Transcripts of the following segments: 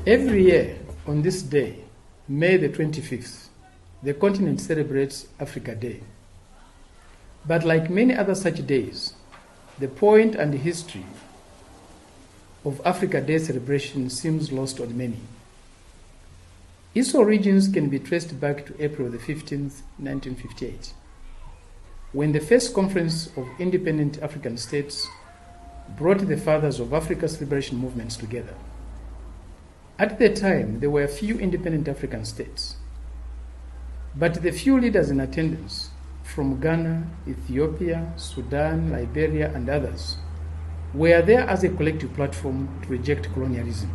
Every year on this day, May the 25th, the continent celebrates Africa Day. But like many other such days, the point and history of Africa Day celebration seems lost on many. Its origins can be traced back to April the 15th, 1958, when the first conference of independent African states brought the fathers of Africa's liberation movements together. At the time, there were few independent African states, but the few leaders in attendance from Ghana, Ethiopia, Sudan, Liberia, and others were there as a collective platform to reject colonialism.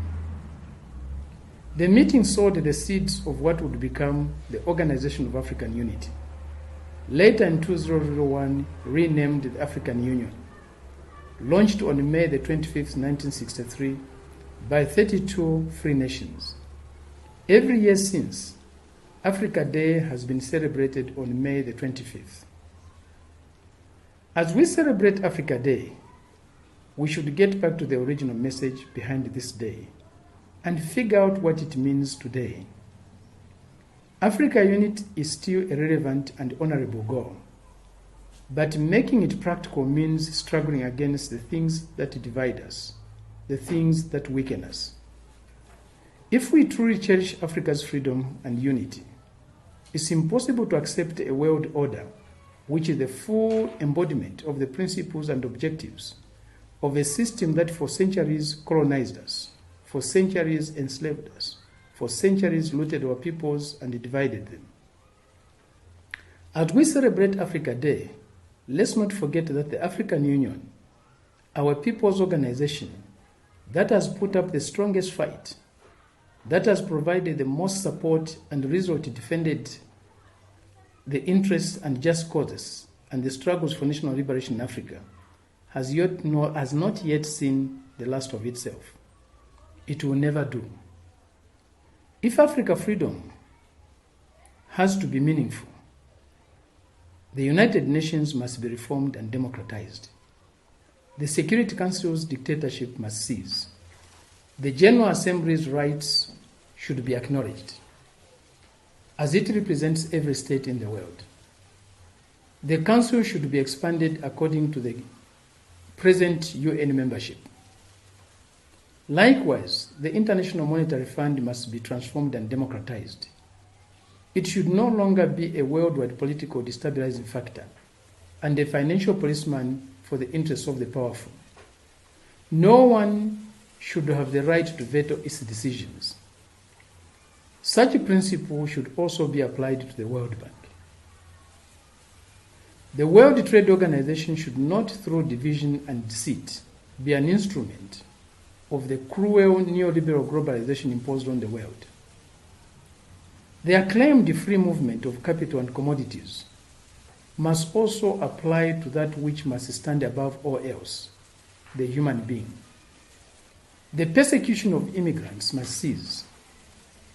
The meeting sowed the seeds of what would become the Organization of African Unity, later in 2001 renamed the African Union, launched on May the 25th, 1963, by 32 free nations. Every year since, Africa Day has been celebrated on May the 25th. As we celebrate Africa Day, we should get back to the original message behind this day and figure out what it means today. Africa Unity is still a relevant and honorable goal, but making it practical means struggling against the things that divide us, the things that weaken us. If we truly cherish Africa's freedom and unity, it's impossible to accept a world order which is the full embodiment of the principles and objectives of a system that for centuries colonized us, for centuries enslaved us, for centuries looted our peoples and divided them. As we celebrate Africa Day, let's not forget that the African Union, our people's organization, that has put up the strongest fight, that has provided the most support and resolutely defended the interests and just causes and the struggles for national liberation in Africa, has not yet seen the last of itself. It will never do. If Africa freedom has to be meaningful, the United Nations must be reformed and democratized. The Security Council's dictatorship must cease. The General Assembly's rights should be acknowledged, as it represents every state in the world. The Council should be expanded according to the present UN membership. Likewise, the International Monetary Fund must be transformed and democratized. It should no longer be a worldwide political destabilizing factor and a financial policeman for the interests of the powerful. No one should have the right to veto its decisions. Such a principle should also be applied to the World Bank. The World Trade Organization should not, through division and deceit, be an instrument of the cruel neoliberal globalization imposed on the world. The acclaimed free movement of capital and commodities must also apply to that which must stand above all else, the human being. The persecution of immigrants must cease.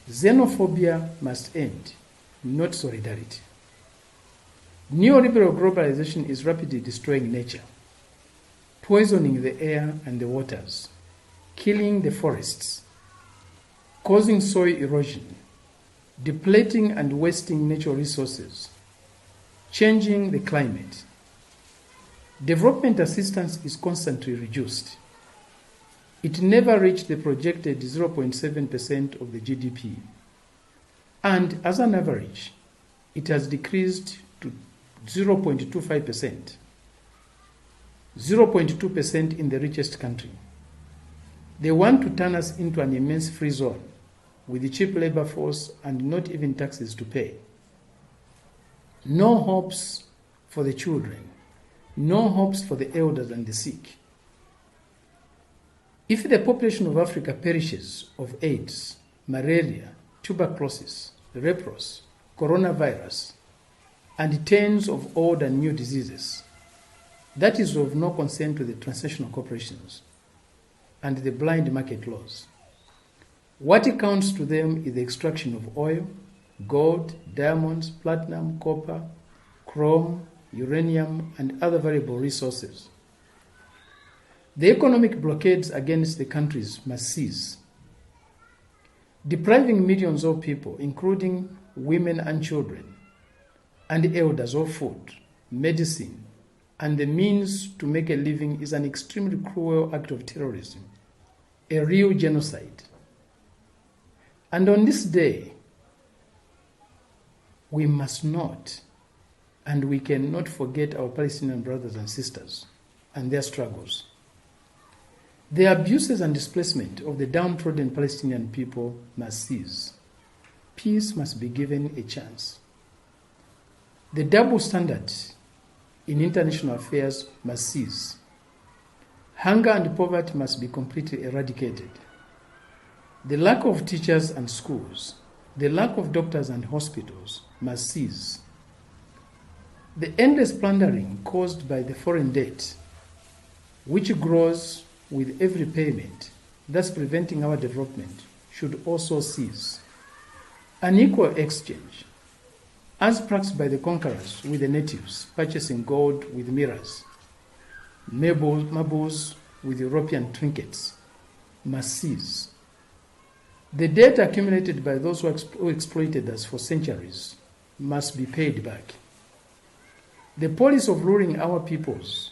Xenophobia must end, not solidarity. Neoliberal globalization is rapidly destroying nature, poisoning the air and the waters, killing the forests, causing soil erosion, depleting and wasting natural resources, changing the climate. Development assistance is constantly reduced. It never reached the projected 0.7% of the GDP. And as an average, it has decreased to 0.25%, 0.2% in the richest country. They want to turn us into an immense free zone with a cheap labor force and not even taxes to pay. No hopes for the children, no hopes for the elders and the sick. If the population of Africa perishes of AIDS, malaria, tuberculosis, leprosy, coronavirus, and tens of old and new diseases, that is of no concern to the transnational corporations and the blind market laws. What counts to them is the extraction of oil, gold, diamonds, platinum, copper, chrome, uranium, and other valuable resources. The economic blockades against the countries must cease. depriving millions of people, including women and children, and elders of food, medicine, and the means to make a living is an extremely cruel act of terrorism, a real genocide. And on this day, we must not and we cannot forget our Palestinian brothers and sisters and their struggles. The abuses and displacement of the downtrodden Palestinian people must cease. Peace must be given a chance. The double standard in international affairs must cease. Hunger and poverty must be completely eradicated. The lack of teachers and schools, the lack of doctors and hospitals must cease. The endless plundering caused by the foreign debt, which grows with every payment, thus preventing our development, should also cease. Unequal exchange, as practiced by the conquerors with the natives, purchasing gold with mirrors, marbles with European trinkets, must cease. The debt accumulated by those who exploited us for centuries must be paid back. The policy of luring our peoples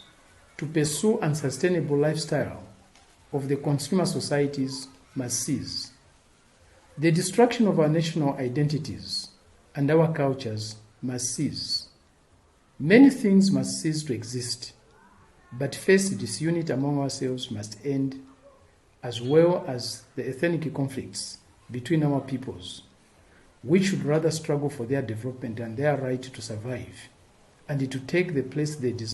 to pursue unsustainable lifestyle of the consumer societies must cease. The destruction of our national identities and our cultures must cease. Many things must cease to exist, but first disunity among ourselves must end, as well as the ethnic conflicts between our peoples. We should rather struggle for their development and their right to survive and to take the place they deserve.